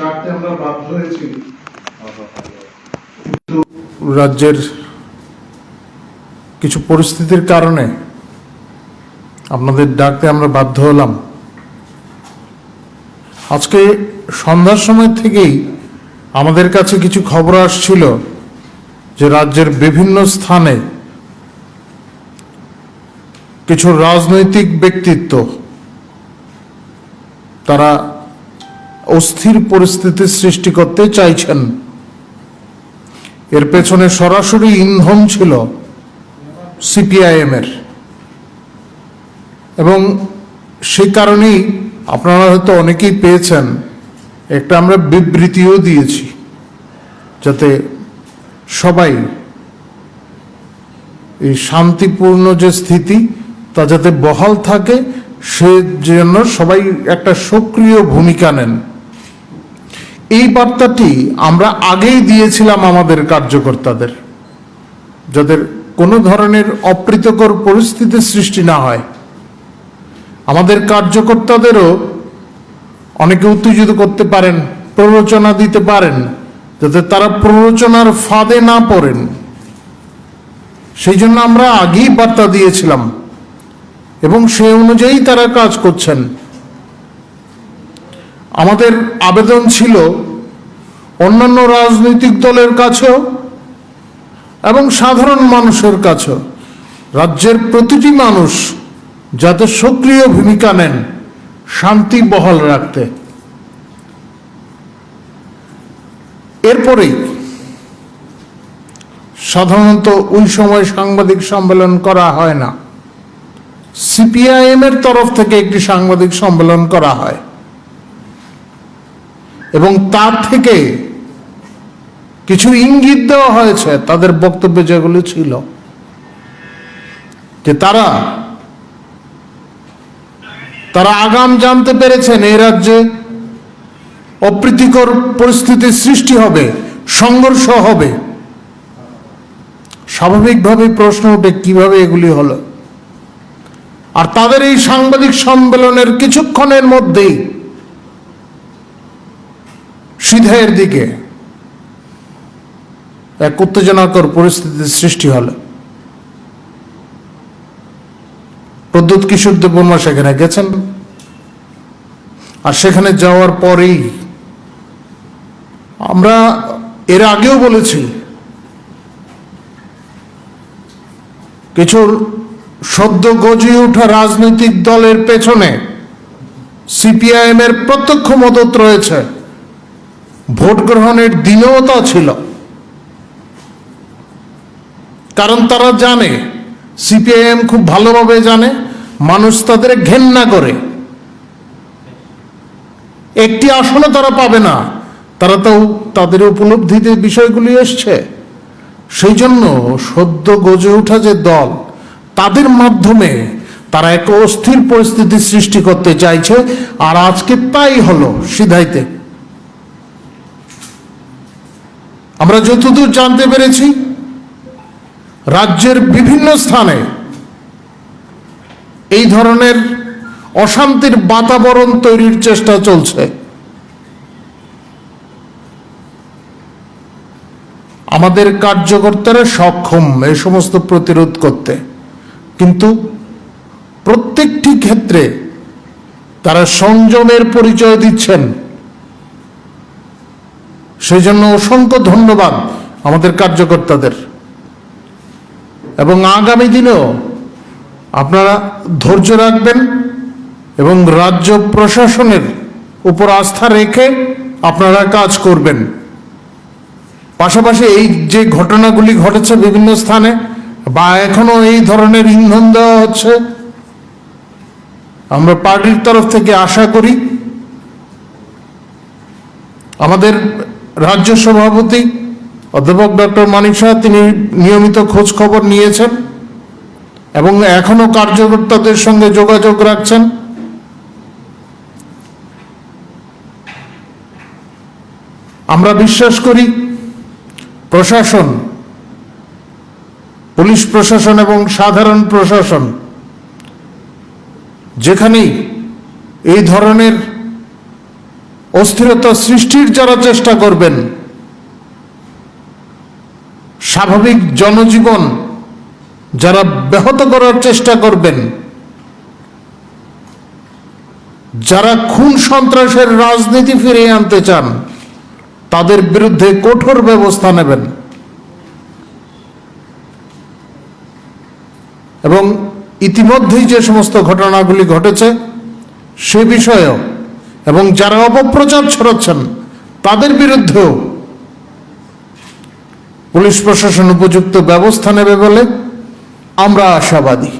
ডাকতে আমরা বাধ্য হয়েছি, কিন্তু রাজ্যের কিছু পরিস্থিতির কারণে আপনাদের ডাকতে আমরা বাধ্য হলাম। আজকে সন্ধ্যার সময় থেকেই আমাদের কাছে কিছু খবর আসছিল যে রাজ্যের বিভিন্ন স্থানে কিছু রাজনৈতিক ব্যক্তিত্ব তারা অস্থির পরিস্থিতি সৃষ্টি করতে চাইছেন। এর পেছনে সরাসরি ইন্ধন ছিল সিপিআইএম-এর, এবং সেই কারণেই আপনারা হয়তো অনেকেই পেয়েছেন একটা আমরা বিবৃতিও দিয়েছি, যাতে সবাই এই শান্তিপূর্ণ যে স্থিতি তা যাতে বহাল থাকে, সে জন্য সবাই একটা সক্রিয় ভূমিকা নেন। এই বার্তাটি আমরা আগেই দিয়েছিলাম আমাদের কার্যকর্তাদের, যাদের কোনো ধরনের অপ্রীতিকর পরিস্থিতি সৃষ্টি না হয়। আমাদের কার্যকর্তাদেরও অনেকে উত্তেজিত করতে পারেন, প্ররোচনা দিতে পারেন, যাতে তারা প্ররোচনার ফাঁদে না পড়েন। সেই জন্য আমরা আগেই বার্তা দিয়েছিলাম এবং সেই অনুযায়ী তারা কাজ করছেন। আমাদের আবেদন ছিল অন্যান্য রাজনৈতিক দলের কাছেও এবং সাধারণ মানুষের কাছেও, রাজ্যের প্রতিটি মানুষ যাতে সক্রিয় ভূমিকা নেন শান্তি বহাল রাখতে। এরপরেই সাধারণত ওই সময় সাংবাদিক সম্মেলন করা হয় না, সিপিআইএম-এর তরফ থেকে একটি সাংবাদিক সম্মেলন করা হয় এবং তার থেকে কিছু ইঙ্গিত দেওয়া হয়েছে তাদের বক্তব্যে, যেগুলো ছিল যে তারা আগাম জানতে পেরেছেন এই রাজ্যে অপ্রীতিকর পরিস্থিতির সৃষ্টি হবে, সংঘর্ষ হবে। স্বাভাবিকভাবে প্রশ্ন ওঠে কিভাবে এগুলি হলো। আর তাদের এই সাংবাদিক সম্মেলনের কিছুক্ষণের মধ্যেই সিধাইয়ের দিকে এক উত্তেজনাকর পরিস্থিতির সৃষ্টি হলো। প্রদ্যুৎ কিশোর দেববর্মা সেখানে গেছেন, আর সেখানে যাওয়ার পরেই আমরা এর আগেও বলেছি কিছু সদ্য গজিয়ে ওঠা রাজনৈতিক দলের পেছনে সিপিআইএম-এর প্রত্যক্ষ মদত রয়েছে। ভোট গ্রহণের দিনেও তা ছিল, কারণ তারা জানে, সিপিআইএম খুব ভালোভাবে জানে মানুষ তাদের ঘেন্না করে। একটি আসনও তারা পাবে না, তারা তো তাদের উপলব্ধিতে বিষয়গুলি এসছে। সেই জন্য সদ্য গজে ওঠা যে দল, তাদের মাধ্যমে তারা এক অস্থির পরিস্থিতি সৃষ্টি করতে চাইছে। আর আজকে তাই হলো সিধাইতে। আমরা যতদূর জানতে পেরেছি, রাজ্যের বিভিন্ন স্থানে এই ধরনের অশান্তির বাতাবরণ তৈরির চেষ্টা চলছে। আমাদের কার্যকর্তারা সক্ষম এই সমস্ত প্রতিরোধ করতে, কিন্তু প্রত্যেকটি ক্ষেত্রে তারা সংযমের পরিচয় দিচ্ছেন। সেই জন্য অসংখ্য ধন্যবাদ আমাদের কার্যকর্তাদের। এবং আগামী দিনেও আপনারা ধৈর্য রাখবেন এবং রাজ্য প্রশাসনের উপর আস্থা রেখে আপনারা কাজ করবেন। পাশাপাশি এই যে ঘটনাগুলি ঘটেছে বিভিন্ন স্থানে, বা এখনো এই ধরনের ইন্ধন দেওয়া হচ্ছে, আমরা পার্টির তরফ থেকে আশা করি আমাদের রাজ্য সভাপতি অধ্যাপক ডক্টর মানিক সাহা তিনি নিয়মিত খোঁজ খবর নিয়েছেন এবং এখনো কার্যকর্তাদের সঙ্গে যোগাযোগ রাখছেন। আমরা বিশ্বাস করি প্রশাসন, পুলিশ প্রশাসন এবং সাধারণ প্রশাসন যেখানেই এই ধরনের অস্থিরতা সৃষ্টির যারা চেষ্টা করবেন, স্বাভাবিক জনজীবন যারা ব্যাহত করার চেষ্টা করবেন, যারা খুন সন্ত্রাসের রাজনীতি ফিরিয়ে আনতে চান, তাদের বিরুদ্ধে কঠোর ব্যবস্থা নেবেন। এবং ইতিমধ্যেই যে সমস্ত ঘটনাগুলি ঘটেছে সে বিষয়েও এবং যারা অপপ্রচার ছড়াচ্ছেন তাদের বিরুদ্ধেও পুলিশ প্রশাসন উপযুক্ত ব্যবস্থা নেবে বলে আমরা আশাবাদী।